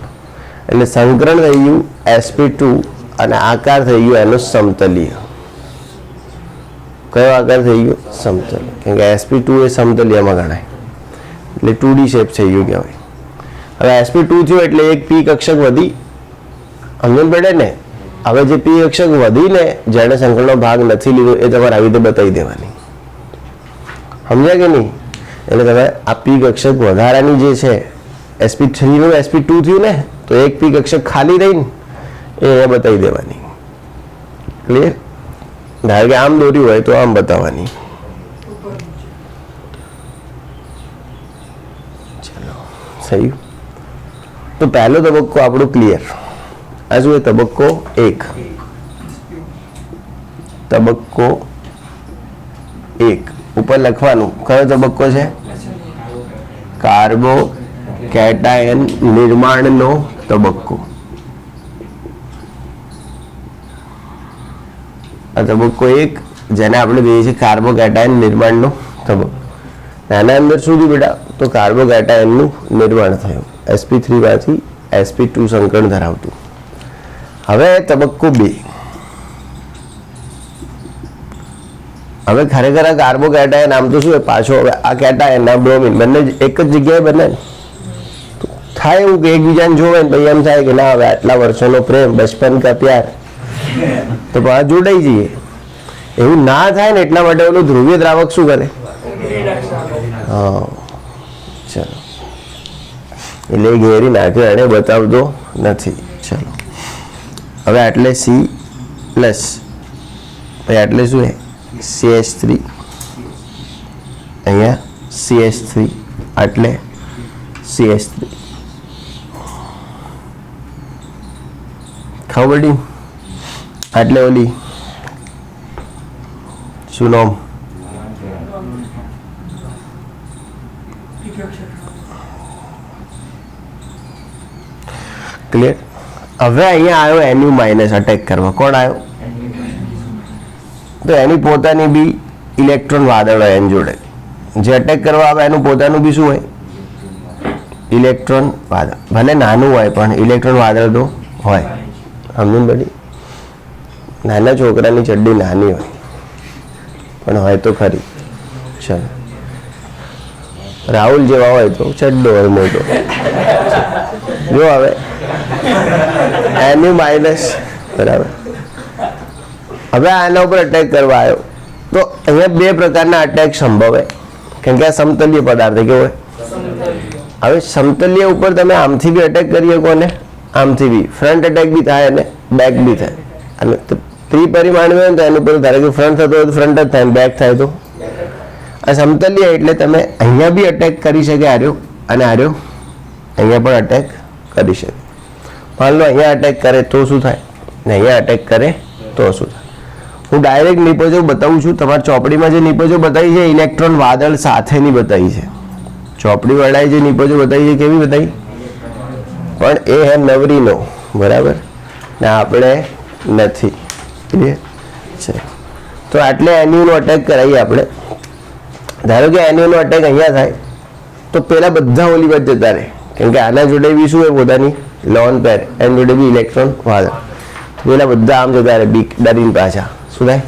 એટલે સંકરણ થઈ ગયું sp2 અને આકાર થઈ ગયો એનો સમતલીય કયો આકાર થઈ ગયો સમતલ કેમ કે sp2 એ સમતલીયમાં ગણાય એટલે 2D શેપ થઈ ગયું કહેવાય હવે sp2 થયો એટલે એક p કક્ષક વધી સમજણ પડે ને હવે જે p કક્ષક વધીને જેણે સંકળનો ભાગ નથી લીધો એ તમારે આવી રીતે બતાવી દેવાની સમજ્યા કે નહીં એટલે તમે આ p કક્ષક વધારાની જે છે sp3 નું sp2 થયું ને તો એક p કક્ષક ખાલી રહી ને એ અહીંયા બતાવી દેવાની ક્લિયર ધારો કે આમ દોર્યું હોય તો આમ બતાવવાની ચલો સહી તો પહેલો તબક્કો આપણો ક્લિયર આ શું તબક્કો 1 તબક્કો 1 ઉપર લખવાનું કયો તબક્કો છે કાર્બોકેટાયન નિર્માણનો તબક્કો આ તબક્કો 1 જેને આપણે કહીએ છીએ કાર્બોકેટાયન નિર્માણનો તબક્કો આના અંદર શું થયું બેટા તો કાર્બોકેટાયનનું નિર્માણ થયું sp3 માંથી sp2 સંકરણ ધરાવતું હવે તબક્કો 2 હવે ખરેખર આ કાર્બોકેટાયન આમ તો શું પાછો હવે આ કેટાયન ના બ્રોમિન બંને એક જ જગ્યાએ બને તો થાય એવું કે એકબીજાને જોવે ને પછી એમ થાય કે ના હવે આટલા વર્ષોનો પ્રેમ બચપન કા પ્યાર તો પાછા જોડાઈ જઈએ એવું ના થાય ને એટલા માટે ઓલું ધ્રુવીય દ્રાવક શું કરે હા ચલો એટલે ઘેરી નાખ્યો એને બતાવતો નથી ચલો હવે આટલે C પ્લસ પછી આટલે શું હે CH3 અહીંયા CH3 આટલે CH3 ખબર પડી આટલે ઓલી શું નામ ક્લિયર હવે અહીંયા આવ્યો એનું માઇનસ અટેક કરવા કોણ આવ્યો તો એની પોતાની બી ઇલેક્ટ્રોન વાદળ હોય એની જોડે જે અટેક કરવા આવે એનું પોતાનું બી શું હોય ઇલેક્ટ્રોન વાદળ ભલે નાનું હોય પણ ઇલેક્ટ્રોન વાદળ તો હોય સમજણ પડી નાના છોકરાની ચડ્ડી નાની હોય પણ હોય તો ખરી ચલો રાહુલ જેવા હોય તો ચડ્ડો હોય મોટો જો હવે એનું માઇનસ બરાબર હવે આના ઉપર અટેક કરવા આવ્યો તો અહીંયા બે પ્રકારના અટેક સંભવે કેમ કે આ સમતલીય પદાર્થ કેવો હોય હવે સમતલીય ઉપર તમે આમથી બી અટેક કરી શકો ને આમથી બી ફ્રન્ટ અટેક બી થાય અને બેક બી થાય અને ત્રિપરિમાણીય હોય ને તો એનું ઉપર ધારો કે ફ્રન્ટ થતો હોય તો ફ્રન્ટ જ થાય બેક થાય તો આ સમતલીય એટલે તમે અહીંયા બી અટેક કરી શકે આર્યો અને આર્યો અહીંયા પણ અટેક કરી શકે માન લો અહીંયા અટેક કરે તો શું થાય ને અહીંયા અટેક કરે તો શું થાય હું ડાયરેક્ટ નિપજો બતાવું છું તમારી ચોપડીમાં જે નિપજો બતાવી છે ઇલેક્ટ્રોન વાદળ સાથેની બતાવી છે ચોપડી વાળાએ જે નિપજો બતાવી છે કેવી બતાવી પણ એ હે નવરીનો બરાબર ને આપણે નથી ક્લિયર છે તો આટલે એન્યુનો અટેક કરાવીએ આપણે ધારો કે એન્યુનો અટેક અહીંયા થાય તો પેલા બધા ઓલી બાજુ જતા રહે કેમ કે આના જોડે બી શું હોય પોતાની લોન પેર એની જોડે બી ઇલેક્ટ્રોન વાદળ પેલા બધા આમ જતા રહે બી ડરીને પાછા શું થાય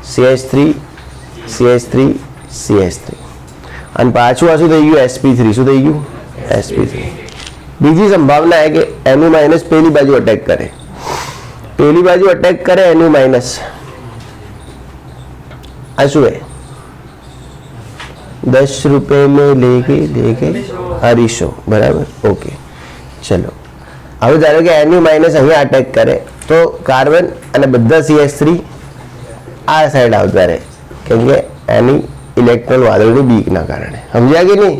CH3 CH3 CH3 અને પાછું આ શું થઈ ગયું sp3 શું થઈ ગયું sp3 બીજી સંભાવના है कि Nu माइनस पहली बाजू अटैक करे Nu माइनस आ શું है 10 रुपए में लेके हरीशो बराबर ओके चलो હવે ધારો કે Nu માઇનસ અહીંયા અટેક કરે તો કાર્બન અને બધા CH3 આ સાઈડ આવતા રહે કેમ કે એની ઇલેક્ટ્રોન વાદળની બીકના કારણે સમજ્યા કે નહીં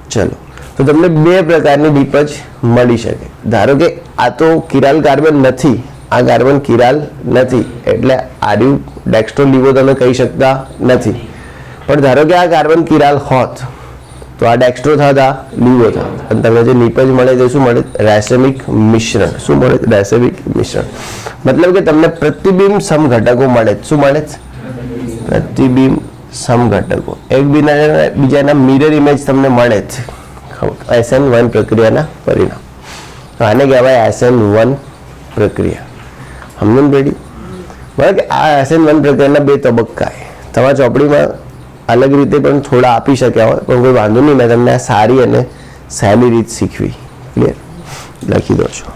ચલો તો તમને બે પ્રકારની ડીપજ મળી શકે ધારો કે આ તો કિરાલ કાર્બન નથી આ કાર્બન કિરાલ નથી એટલે આર્યુ ડેક્સ્ટ્રો લીવો તમે કહી શકતા નથી પણ ધારો કે આ કાર્બન કિરાલ હોત તો આ ડેક્સ્ટ્રો થતા લીવો થતા અને તમને જે નિપજ મળે તે શું મળે રાસાયણિક મિશ્રણ શું મળે રાસાયણિક મિશ્રણ मतलब કે તમને પ્રતિબિંબ સમઘટકો મળે શું મળે પ્રતિબિંબ સમઘટકો એકબીજાના મિરર ઇમેજ તમને મળે છે SN1 પ્રક્રિયાના પરિણામ. તો આને કહેવાય SN1 પ્રક્રિયા. સમજણ પડી? બરાબર કે આ SN1 પ્રક્રિયાના 2 તબક્કા તમારા ચોપડીમાં અલગ રીતે પણ થોડા આપી શક્યા હોય, પણ કોઈ વાંધો નહીં, મેં તમને આ સારી અને સહેલી રીત શીખવી. ક્લિયર? લખી દો છો.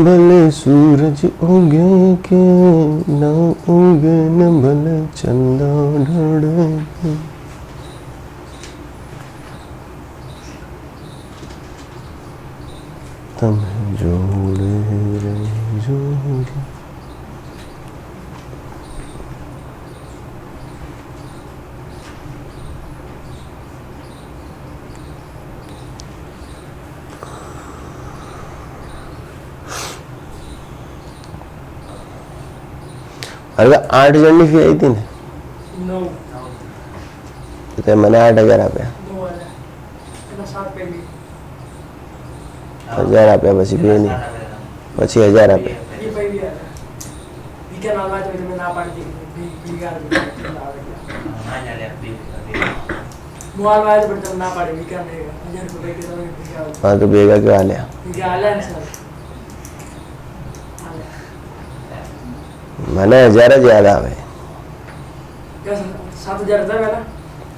ભલે સૂરજ ઉગે કે ન ઉગે ને ભલે ચંદા ઢળે, તમે જોડે રહેજો. હવે 8 જણની ફી આવી હતી ને, મને 8,000 આપ્યા, 1,000 આપ્યા, પછી બે નહીં, પછી 1,000 આપ્યા. હા તો ભેગા કેવા આલ્યા? મને 1,000 જ યાદ આવે.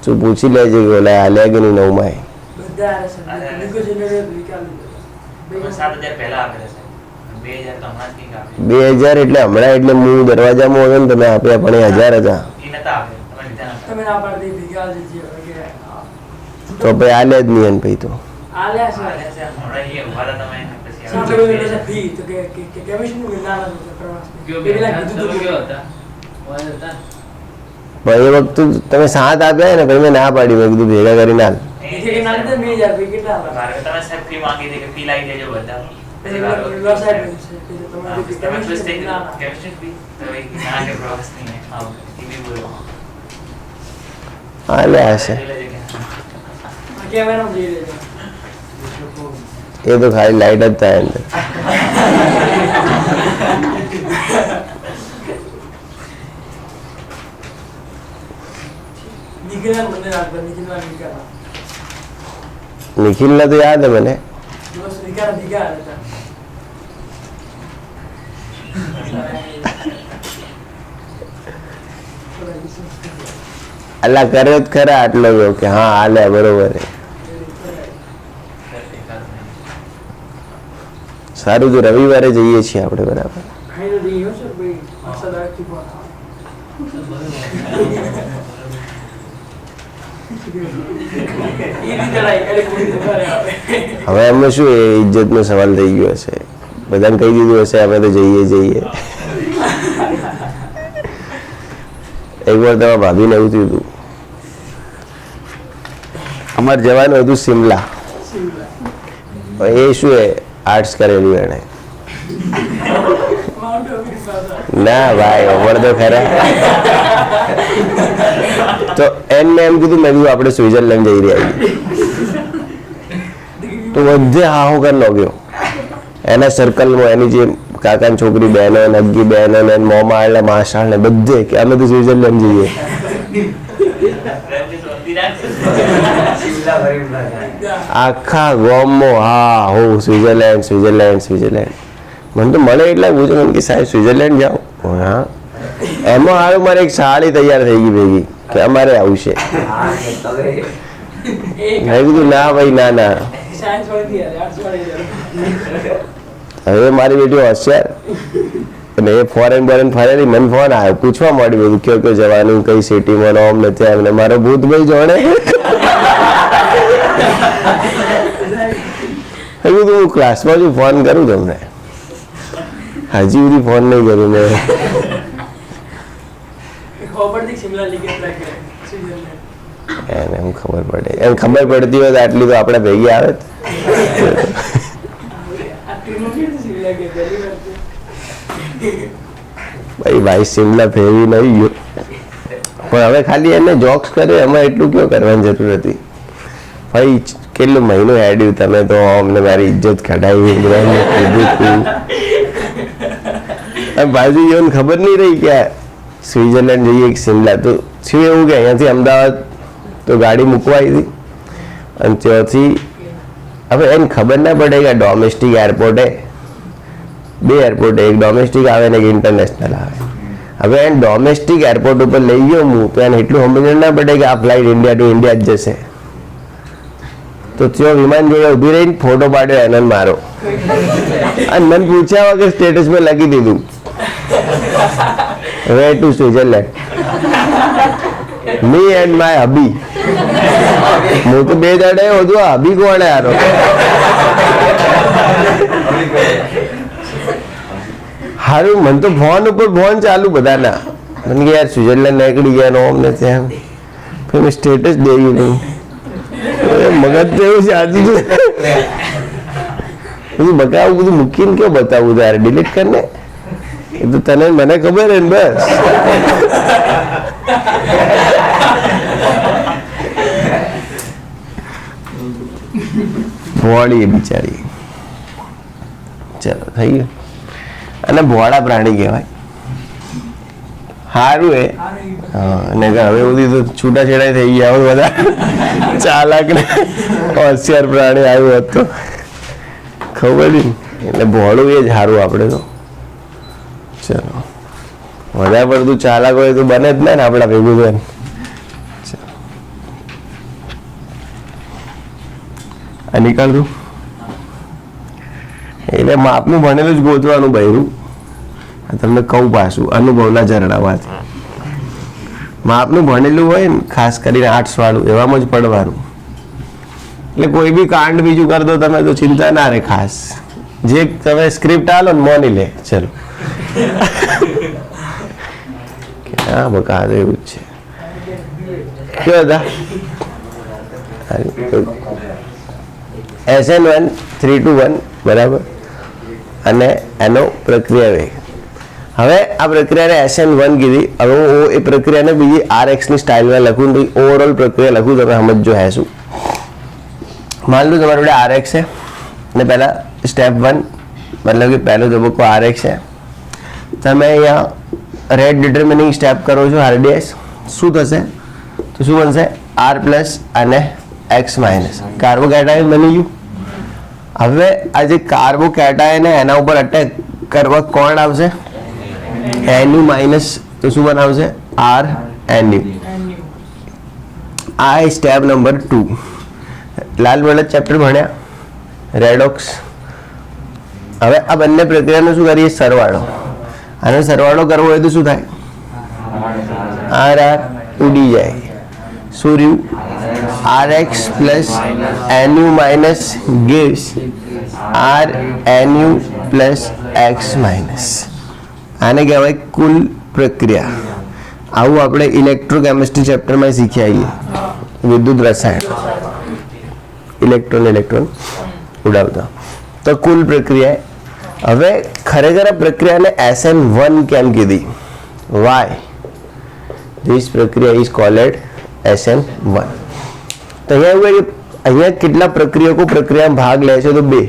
તું પૂછી લેજે કે ઓલા હાલ્યા કે નહીં 9માં. 2,000 એટલે હમણાં, એટલે હું દરવાજામાં હતો ને તમે આપ્યા, પણ 1,000 હતા. તો ભાઈ આલે જ નહીં ભાઈ. તો એ વખતે તમે 7 આપ્યા ને, પછી મેં ના પાડી, મેં કીધું ભેગા કરીને હાલ. હાલે હશે એ તો ખાલી લાઈટ જ થાય અંદર. निखिल ना तो याद है मैंने. અલ્લા કર્યો જ ખરા આટલો કે હા હાલે બરોબર. સારું, તો રવિવારે જઈએ છીએ આપણે. બરાબર. હવે એમને શું ઇજ્જત નો સવાલ થઈ ગયો હશે, બધાને કહી દીધું હશે અમે તો જઈએ. એક વાર તમારા ભાભીને એવું થયું હતું, અમારે જવાનું હતું શિમલા. એ શું આર્ટ્સ કરેલું એને. ના ભાઈ અમર તો ખરા. તો એને એમ કીધું, મેં કીધું આપણે સ્વિટરલેન્ડ જઈ રહ્યા છીએ. તો બધે હાહો કરી નાખ્યો એના સર્કલમાં. એની જે કાકાની છોકરી બહેનો, નગ્ગી બહેનો ને મોમાં એટલે માશાળ ને બધે કે અમે તો સ્વિટરલેન્ડ જઈએ. આખા ગામમાં હા હો સ્વિટરલેન્ડ. મને તો મળે એટલે પૂછે મને કે સાહેબ સ્વિટરલેન્ડ જાઓ. હા એમાં હારું મારે એક સાડી તૈયાર થઈ ગઈ ભેગી કે અમારે આવું છે. મેં કીધું ના ભાઈ ના. હવે મારી બેટી હોશિયાર અને એ ફોરેન ફરેલી. મને ફોન આવ્યો પૂછવા માંડ્યું બધું કયો જવાનું કઈ સિટીમાં ઓમ નથી એમને મારો ભૂતભાઈ જોડે. હું ક્લાસમાં છું ફોન કરું તમને. હજી સુધી ફોન નહીં કર્યું મેં. એને એમ ખબર પડે એમ ખબર પડતી હોય તો આટલી તો આપણે ભેગી આવે. ભાઈ શિમલા ફેરવી નહીં ગયો પણ હવે ખાલી એને જોક્સ કરે એમાં એટલું કયો કરવાની જરૂર હતી. ભાઈ કેટલું મહિનો હેડ્યું તમે તો અમને મારી ઇજ્જત કઢાવી કીધું. બાજુ એને ખબર નહીં રહી કે સ્વિટરલેન્ડ જઈએ શિમલા તો થયું એવું કે અહીંયાથી અમદાવાદ તો ગાડી મૂકવાઈ હતી અને ત્યાંથી હવે એને ખબર ના પડે કે ડોમેસ્ટિક એરપોર્ટ બે એરપોર્ટ એક ડોમેસ્ટિક આવે ને એક ઇન્ટરનેશનલ આવે. હવે એને ડોમેસ્ટિક એરપોર્ટ ઉપર લઈ ગયો હું તો એને એટલું સમજ ના પડે કે આ ફ્લાઇટ ઇન્ડિયા ટુ ઇન્ડિયા જ જશે. તો ત્યાં વિમાન જોડે ઉભી રહીને ફોટો પાડ્યો એને મારો અને મને પૂછ્યા વગર સ્ટેટસમાં લખી દીધું way to Switzerland me and my hubby. હું તો બે દાડે બધું હબી કોણે હારો. હારું મને તો ફોન ઉપર ફોન ચાલુ બધાના. મને કે યાર સ્વિટરલેન્ડ નીકળી ગયા ઓમ ને તેમ. પછી મેં સ્ટેટસ દેવું નહીં. મગજ તો એવું છે આજુ બધું બતાવું બધું મૂકીને કેવું બતાવું તારે ડિલીટ કરીને એ તો તને મને ખબર હે ને બસ. ભોળી બિચારી. ચલો થઈ ગયું. અને ભોળા પ્રાણી કહેવાય. સારું એ અને હવે બધી તો છૂટાછેડા થઈ ગયા બધા ચાલાક ને હોશિયાર પ્રાણી આવ્યું હોત તો ખબર નહીં. એટલે ભોળું એ જ સારું આપણે તો. ચલો વધારે પડતું ચાલાક હોય તો બને જ ને આપણા ભેગું બેન. નીકળતું એટલે માપનું ભણેલું જ ગોતવાનું બહેરું. તમને કહું પાછું અનુભવના ઝરણામાંથી. માપનું ભણેલું હોય ને ખાસ કરીને આર્ટ્સ વાળું એવામાં જ પડવાનું. એટલે કોઈ બી કાંડ બીજું કરતો તમે તો ચિંતા ના રહે. ખાસ જે તમે સ્ક્રિપ્ટ આલો ને મોની લે. ચલો હા બકા એવું જ છે. કયો હતા SN1 3 to 1 બરાબર અને એનો પ્રક્રિયા વેગ. હવે આ પ્રક્રિયાને SN1 કીધી. હવે હું એ પ્રક્રિયાને બીજી RX ની સ્ટાઇલમાં લખું તો ઓવરઓલ પ્રક્રિયા લખું તમે સમજો હે શું. માન લો તમારી જોડે RX છે ને પહેલા સ્ટેપ 1 મતલબ કે પહેલો તબક્કો RX છે. તમે અહીંયા રેટ ડિટર્મિનિંગ સ્ટેપ કરો છો RDS. શું થશે તો શું બનશે R પ્લસ અને X માઇનસ કાર્બોકેટાયન બની ગયું. હવે આ જે કાર્બોકેટાયન એના ઉપર અટેક કરવા કોણ આવશે NU માઇનસ તો શું બનાવશે RNU. આ સ્ટેપ નંબર 2. લાલ બળદ ચેપ્ટર ભણ્યા રેડોક્સ. હવે આ બંને પ્રક્રિયાનો શું કરીએ સરવાળો. આનો સરવાળો કરવો હોય તો શું થાય RR ઉડી જાય. શું રહ્યું RX plus NU minus gives RNU plus X minus. આને કહેવાય કુલ પ્રક્રિયા. આવું આપણે ઇલેક્ટ્રોકેમિસ્ટ્રી ચેપ્ટરમાં શીખ્યા છીએ. વિદ્યુત રસાયણ ઇલેક્ટ્રોન ઉડાવતા તો કુલ પ્રક્રિયા. હવે ખરેખર આ પ્રક્રિયાને SN1 કેમ કીધી? વાય ધીસ પ્રક્રિયા ઇઝ કોલ્ડ SN1. તો અહીંયા એવું કે અહીંયા કેટલા પ્રક્રિયકો પ્રક્રિયામાં ભાગ લે છે તો બે.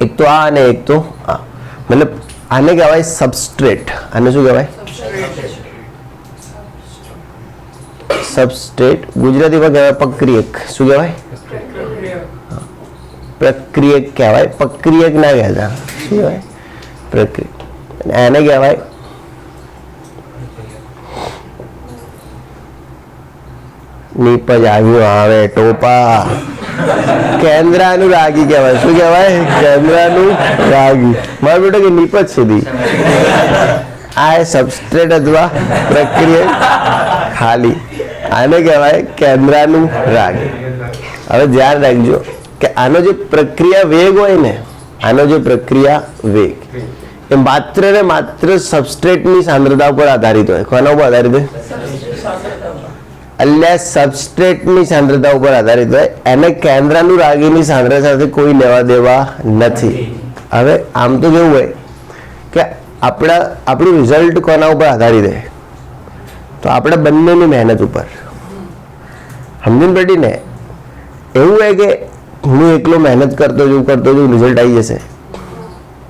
એક તો આ અને એક તો આ. મતલબ આને કહેવાય સબસ્ટ્રેટ. આને શું કહેવાય સબસ્ટ્રેટ. ગુજરાતીમાં કહેવાય પ્રક્રિયક. શું કહેવાય પ્રક્રિયક કહેવાય. પ્રક્રિયક ના કહેતા. શું કહેવાય પ્રક્રિયક. એને કહેવાય નીપ જ આવ્યું આવે ટોપા. કેન્દ્રાનુરાગી કહેવાય. શું કહેવાય? કેન્દ્રાનુરાગી. મારો બેટો કે નીપ જ સીધી. આ સબસ્ટ્રેટ અથવા પ્રક્રિયા ખાલી, આને કહેવાય કેન્દ્રાનુરાગી. હવે ધ્યાન રાખજો કે આનો જે પ્રક્રિયા વેગ હોય ને, આનો જે પ્રક્રિયા વેગ એ માત્ર ને માત્ર સબસ્ટ્રેટની સાંદ્રતા ઉપર આધારિત હોય. કોના ઉપર આધારિત હોય? એટલે સબસ્ટ્રેટની સાંદ્રતા ઉપર આધારિત હોય. એને કેન્દ્રાનુરાગીની સાંદ્રતા સાથે કોઈ લેવા દેવા નથી. હવે આમ તો કેવું હોય કે આપણું રિઝલ્ટ કોના ઉપર આધારિત હોય? તો આપણે બંનેની મહેનત ઉપર. સમજીને પડી ને? એવું હોય કે હું એકલો મહેનત કરતો છું રિઝલ્ટ આવી જશે?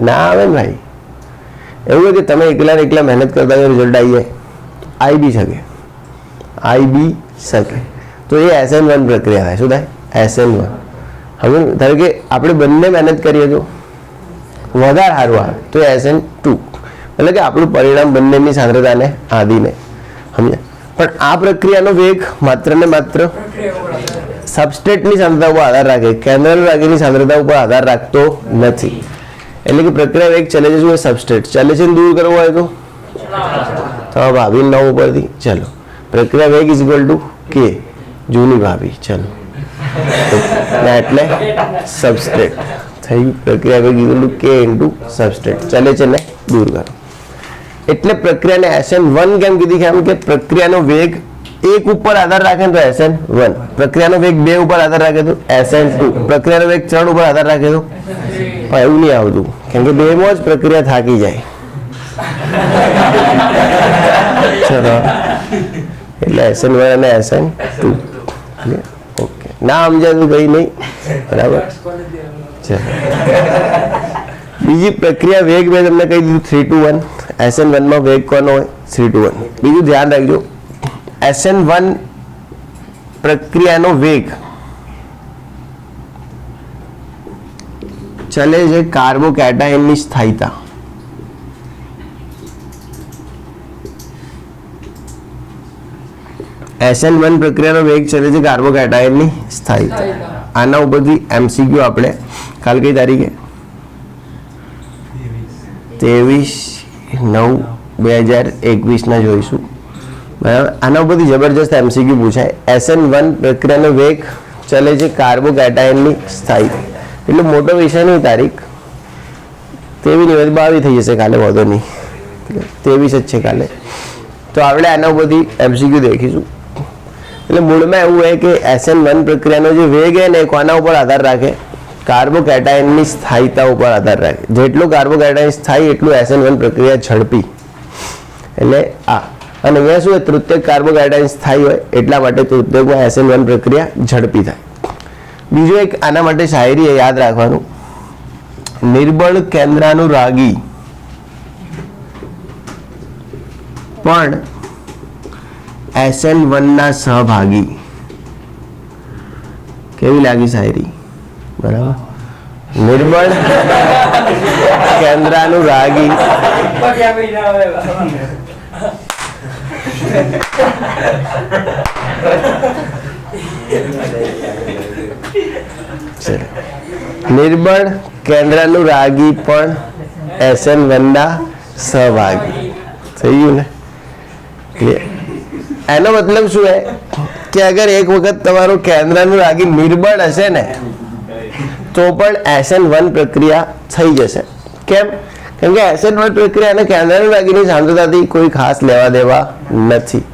ના આવે ને ભાઈ. એવું હોય કે તમે એકલા ને એકલા મહેનત કરતા હોય રિઝલ્ટ આવી જાય? આવી બી શકે. તો એ SN1 પ્રક્રિયા થાય. શું થાય? SN1. હવે ધારો કે આપણે બંને મહેનત કરીએ તો વધારે સારું આવે તો SN2. એટલે કે આપણું પરિણામ બંનેની સાંદ્રતાને આધીને. સમજ્યા? પણ આ પ્રક્રિયાનો વેગ માત્ર ને માત્ર સબસ્ટ્રેટની સાંદ્રતા ઉપર આધાર રાખે, કેન્દ્રાનુરાગીની સાંદ્રતા ઉપર આધાર રાખતો નથી. એટલે કે પ્રક્રિયા વેગ ચલે છે શું? સબસ્ટ્રેટ ચલે છે દૂર કરવો હોય તો ભાભી 9 ઉપરથી ચલો પ્રક્રિયા વેગ ઇઝ ઇક્વલ ટુ કે જૂની ભાભી. ચલો એટલે સબસ્ટ્રેટ થઈ. પ્રક્રિયા વેગ is equal to k into substrate. ચલે છે ને દૂર કરો. એટલે પ્રક્રિયાને SN1 કેમ કીધી? કેમ કે પ્રક્રિયાનો વેગ 1 ઉપર આધાર રાખે તો SN1, પ્રક્રિયાનો વેગ 2 ઉપર આધાર રાખે તો SN2, પ્રક્રિયાનો વેગ 3 ઉપર આધાર રાખે તો પણ એવું નહીં આવતું. કેમ કે 2 માં જ પ્રક્રિયા થાકી જાય. ચલો એટલે SN1 અને SN2. ઓકે, ના સમજાતું કઈ નહીં? બરાબર. ચલો બીજી પ્રક્રિયા વેગ મેં તમને કહી દીધું 3 to 1. SN1 માં વેગ કોનો હોય? 3 to 1. બીજું ધ્યાન રાખજો, SN1 પ્રક્રિયાનો વેગ ચલે છે કાર્બોકેટાયનની સ્થાયીતા. SN1 પ્રક્રિયાનો વેગ ચલે છે કાર્બોકેટાયનની સ્થાયીતા. આના ઉપરથી MCQ આપણે કાલ કઈ તારીખે 23/9/2021 ના જોઈશું. બરાબર. આના ઉપરથી જબરજસ્ત MCQ પૂછાય. SN1 પ્રક્રિયાનો વેગ ચલે છે કાર્બોકેટાયનની સ્થાયીતા. એટલે મોટો વિષયની તારીખ 23/22 થઈ જશે કાલે. વાંધો નહીં, 23 જ છે કાલે. તો આપણે આના ઉપરથી MCQ દેખીશું. એટલે મૂળમાં એવું હોય કે SN1 પ્રક્રિયાનો જે વેગ છે ને કોના ઉપર આધાર રાખે? કાર્બોકેટાયનની સ્થાયીતા ઉપર આધાર રાખે. જેટલું કાર્બોકેટાયન સ્થાયી એટલું SN1 પ્રક્રિયા ઝડપી. એટલે આ અને અહીંયા શું હોય? તૃતીયક કાર્બોકેટાયન સ્થાયી હોય એટલા માટે તૃતીયકમાં SN1 પ્રક્રિયા ઝડપી થાય. બીજું એક આના માટે શાયરી યાદ રાખવાનું, નિર્બળ કેન્દ્રાનુરાગી પણ SN1 ના સહભાગી. કેવી લાગી શાયરી? બરાબર. નિર્બળ કેન્દ્રાનુરાગી નિર્બળ કેન્દ્રાનુરાગી પણ SN1 ના સહભાગી. થઈ ગયું ને? એનો મતલબ શું है કે અગર એક વખત તમારો કેન્દ્રાનુરાગી નિર્બળ હશે ને તો પણ SN1 પ્રક્રિયા થઈ જશે. કેમ? કેમ કે SN1 પ્રક્રિયા અને કેન્દ્રાનુરાગીની સાંદ્રતાથી કોઈ ખાસ લેવા દેવા નથી.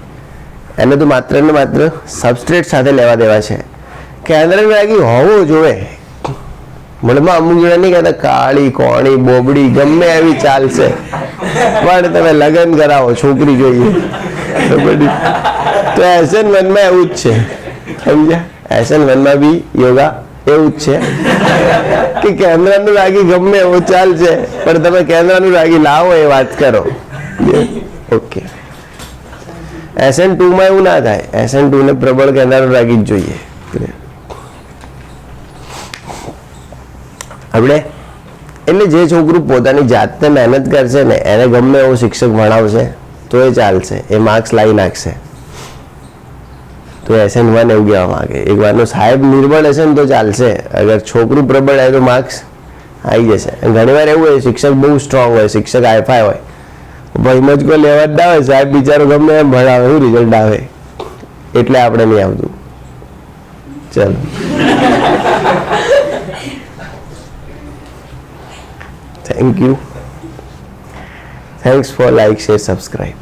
એને તો માત્ર ને માત્ર સબસ્ટ્રેટ સાથે લેવા દેવા છે. કેન્દ્રાનુરાગી હોવો જોઈએ. મળમાં અમુક જણા નહીં કહેતા કાળી કોણી બોબડી ગમે એવી ચાલશે પણ તમે લગ્ન કરાવો છોકરી જોઈએ તો SN1 માં એવું જ છે. સમજ્યા? SN1 માં બી યોગા એવું જ છે કે કેન્દ્રાનુરાગી ગમે એવો ચાલશે પણ તમે કેન્દ્રાનુરાગી લાવો એ વાત કરો. ઓકે. SN2 માં એવું ના થાય. SN2 ને પ્રબળ કેન્દ્રાનુરાગી જ જોઈએ. આપણે એટલે જે છોકરું પોતાની જાતે મહેનત કરશે ને એને ગમે એવો શિક્ષક ભણાવશે તો એ ચાલશે, એ માર્ક્સ લાવી નાખશે. તો SN1 એવું કહેવા માંગે. એક વારનો સાહેબ નિર્બળ હશે ને તો ચાલશે, અગર છોકરું પ્રબળ હોય તો માર્ક્સ આવી જશે. ઘણી વાર એવું હોય શિક્ષક બહુ સ્ટ્રોંગ હોય, શિક્ષક આઈફાઈ હોય, ભાઈ મજકો લેવા જ ના હોય, સાહેબ બિચારો ગમે એમ ભણાવે, એવું રિઝલ્ટ આવે, એટલે આપણે નહીં આવતું. ચલો thank you. Thanks for like, share, subscribe.